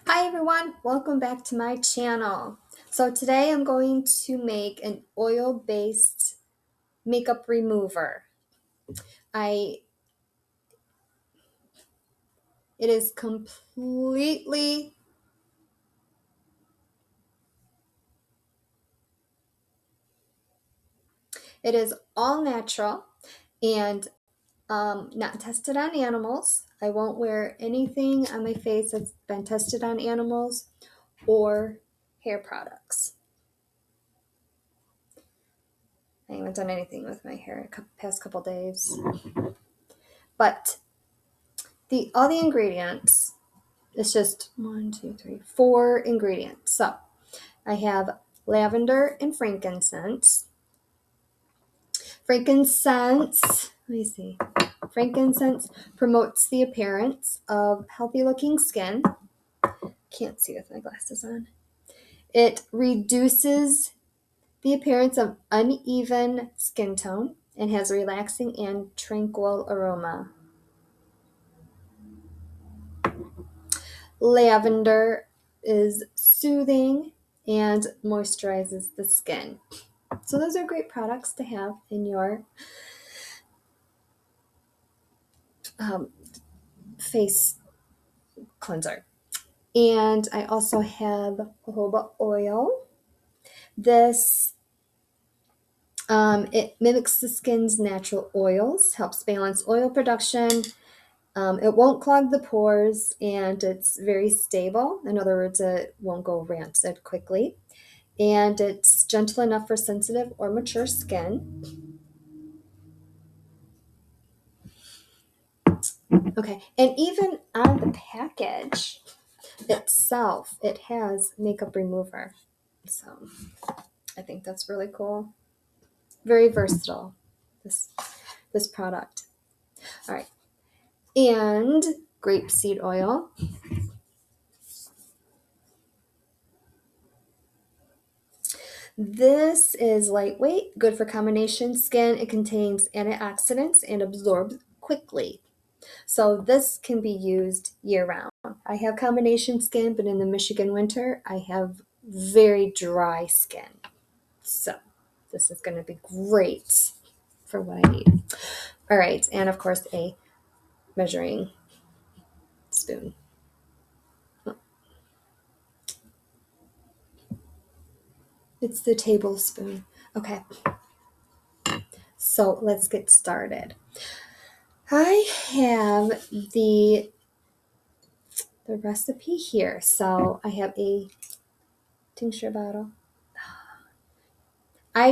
Hi everyone, welcome back to my channel. So today I'm going to make an oil-based makeup remover. It is completely all natural and not tested on animals. I won't wear anything on my face that's been tested on animals or hair products. I haven't done anything with my hair the past couple days. But all the ingredients, it's just 4 ingredients. So I have lavender and frankincense. Frankincense promotes the appearance of healthy looking skin. Can't see with my glasses on. It reduces the appearance of uneven skin tone and has a relaxing and tranquil aroma. Lavender is soothing and moisturizes the skin. So those are great products to have in your face cleanser. And I also have jojoba oil. This it mimics the skin's natural oils, helps balance oil production. It won't clog the pores, and it's very stable. In other words, it won't go rancid quickly. And it's gentle enough for sensitive or mature skin. Okay, and even on the package itself, it has makeup remover. So I think that's really cool. Very versatile, this product. All right, and grapeseed oil. This is lightweight, good for combination skin. It contains antioxidants and absorbs quickly. So this can be used year-round. I have combination skin, but in the Michigan winter, I have very dry skin. So this is going to be great for what I need. All right, and of course a measuring spoon. It's the tablespoon. Okay, so let's get started. I have the recipe here. So I have a tincture bottle. I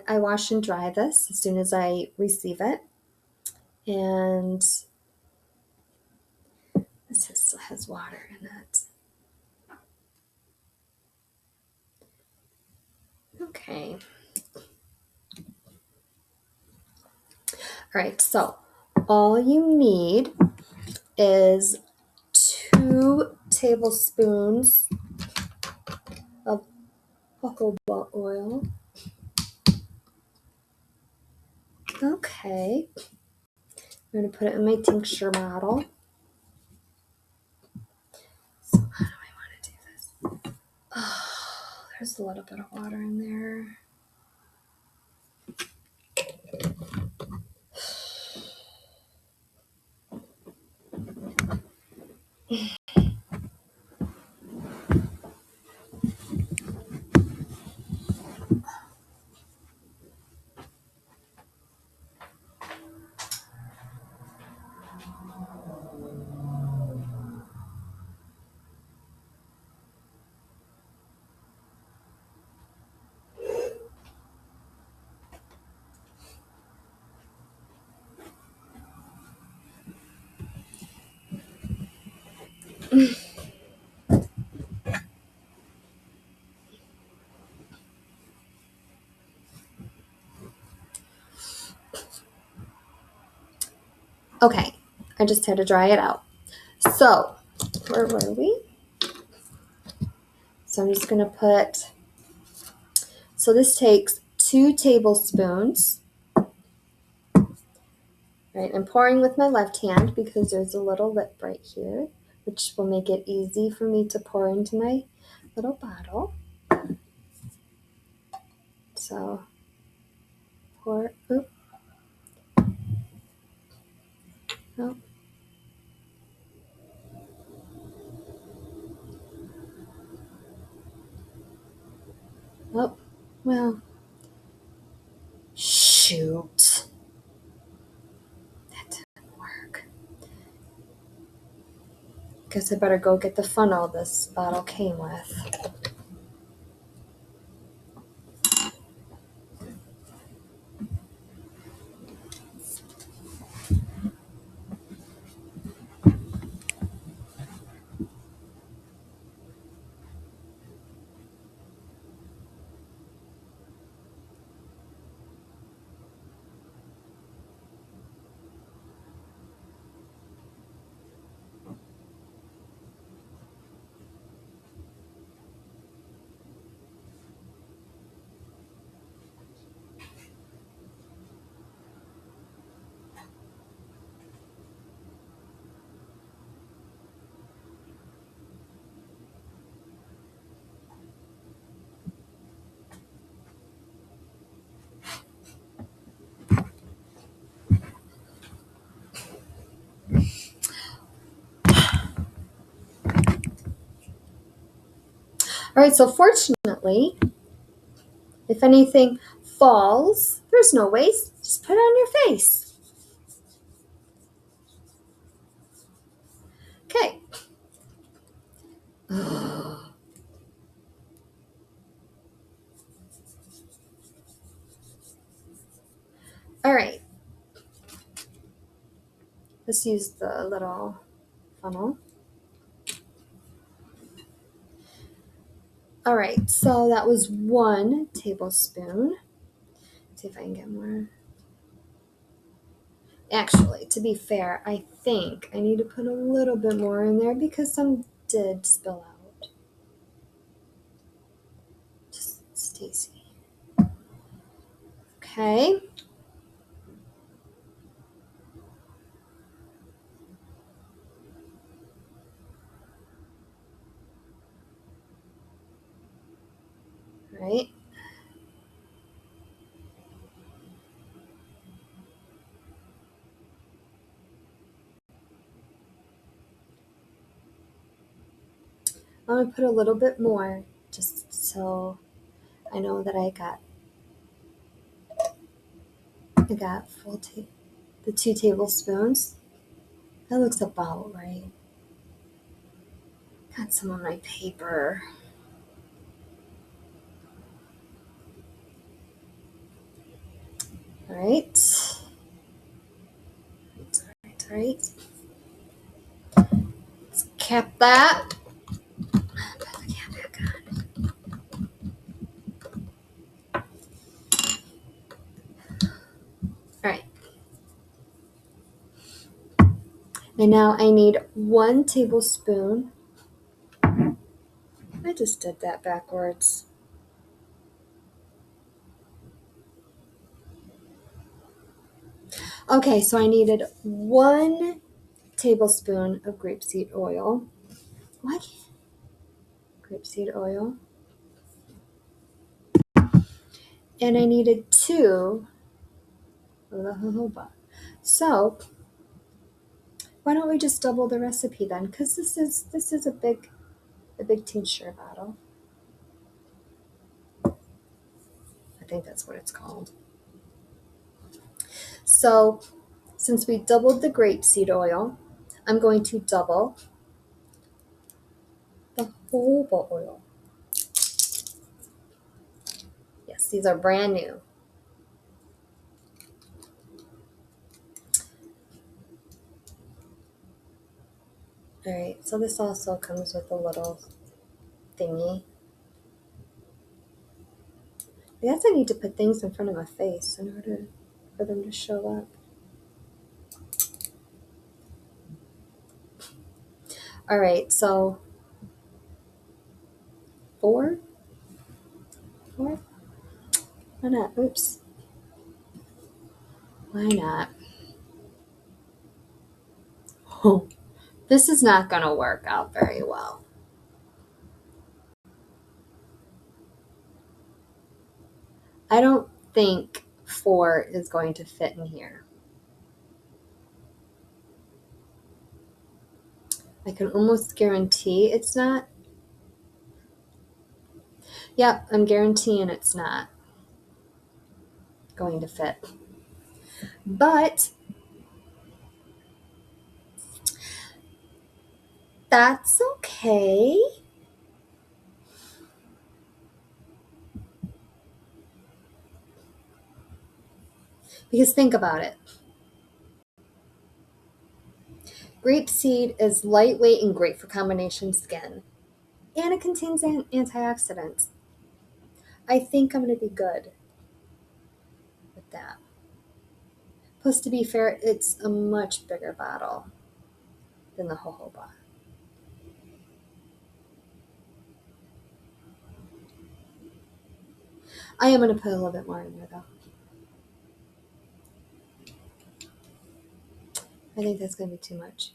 wash and dry this as soon as I receive it. And this still has water in it. Okay. All right, so all you need is 2 tablespoons of jojoba oil. Okay. I'm going to put it in my tincture bottle. So how do I want to do this? Oh, there's a little bit of water in there. Okay, I just had to dry it out. So, where were we? So I'm just going to so this takes 2 tablespoons. Right, I'm pouring with my left hand because there's a little lip right here. which will make it easy for me to pour into my little bottle. So pour, oop, oh, oh, well, shoot, that didn't work. Guess I better go get the funnel this bottle came with. All right, so fortunately, if anything falls, there's no waste. Just put it on your face. Okay. All right. Let's use the little funnel. All right, so that was 1 tablespoon. Let's see if I can get more. Actually, to be fair, I think I need to put a little bit more in there because some did spill out. Just Stacy. Okay. Right. I'm gonna put a little bit more just so I know that I got the 2 tablespoons. That looks about right. Got some on my paper. All right. All right. Let's cap that. Put the cap back on. All right. And now I need 1 tablespoon. I just did that backwards. Okay, so I needed 1 tablespoon of grapeseed oil. What? Grapeseed oil. And I needed 2 of the jojoba. So why don't we just double the recipe then? Because this is a big tincture bottle. I think that's what it's called. So since we doubled the grapeseed oil, I'm going to double the jojoba oil. Yes, these are brand new. All right, so this also comes with a little thingy. I guess I need to put things in front of my face in order for them to show up. All right, so 4? Why not? Oops. Why not? Oh, This is not going to work out very well. I don't think 4 is going to fit in here. I can almost guarantee it's not. Yep, I'm guaranteeing it's not going to fit. But that's okay. Because think about it. Grapeseed is lightweight and great for combination skin. And it contains antioxidants. I think I'm going to be good with that. Plus, to be fair, it's a much bigger bottle than the jojoba. I am going to put a little bit more in there, though. I think that's going to be too much.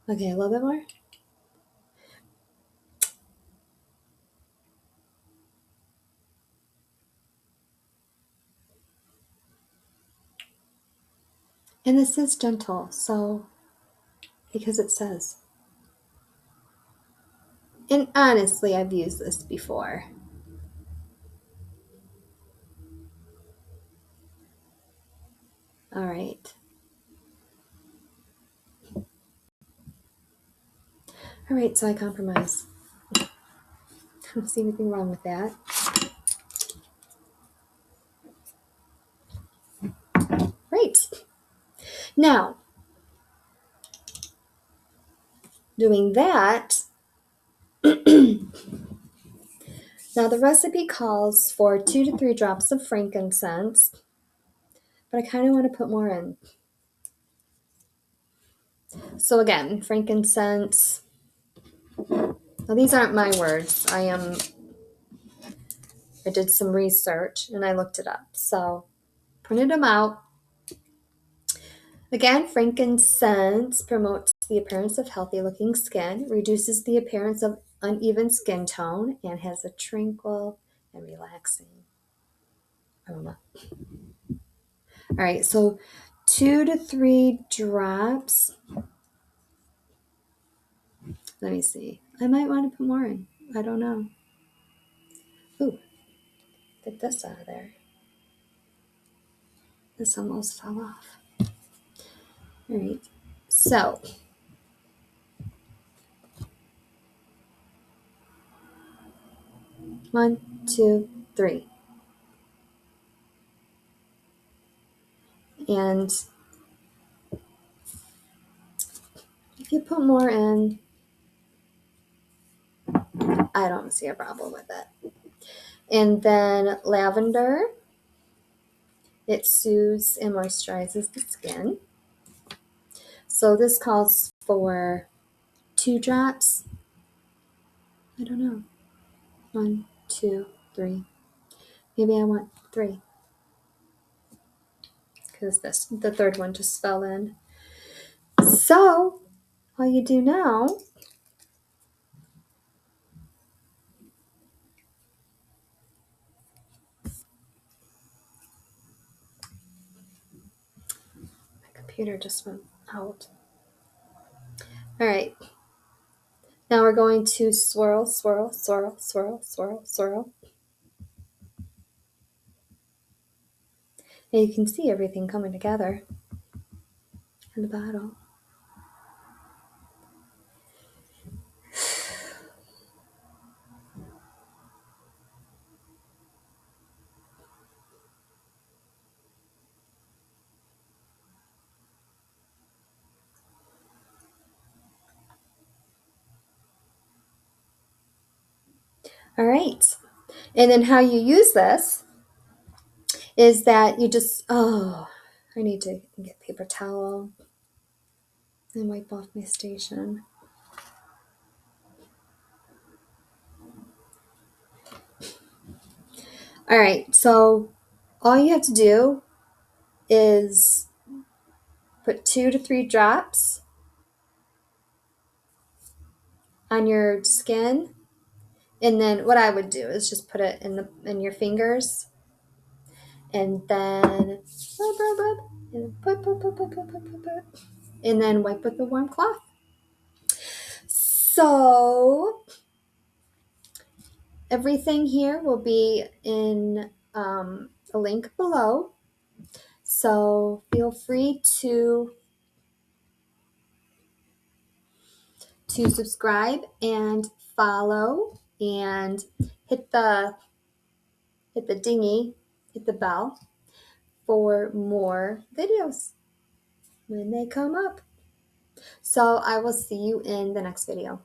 Okay, a little bit more. And this is gentle, so because it says. And honestly, I've used this before. All right. All right, so I compromise. I don't see anything wrong with that. Great. Now, doing that, now the recipe calls for 2 to 3 drops of frankincense, but I kind of want to put more in. So again, frankincense. Now these aren't my words. I did some research and I looked it up. So printed them out. Again, frankincense promotes the appearance of healthy looking skin, reduces the appearance of uneven skin tone, and has a tranquil and relaxing aroma. All right, so 2 to 3 drops. Let me see. I might want to put more in. I don't know. Ooh, get this out of there. This almost fell off. All right, so 1, 2, 3. And if you put more in, I don't see a problem with it. And then lavender, it soothes and moisturizes the skin. So this calls for 2 drops. I don't know. 1, 2, 3. Maybe I want 3. Because the third one just fell in. So all you do now computer just went out. All right. Now we're going to swirl, swirl, swirl, swirl, swirl, swirl. And you can see everything coming together in the bottle. All right. And then how you use this is that you just, I need to get paper towel and wipe off my station. All right, so all you have to do is put 2 to 3 drops on your skin, and then what I would do is just put it in your fingers, and then rub, rub, rub, and put, and then wipe with a warm cloth. So everything here will be in a link below. So feel free to subscribe and follow and hit the dingy, hit the bell for more videos when they come up. So I will see you in the next video.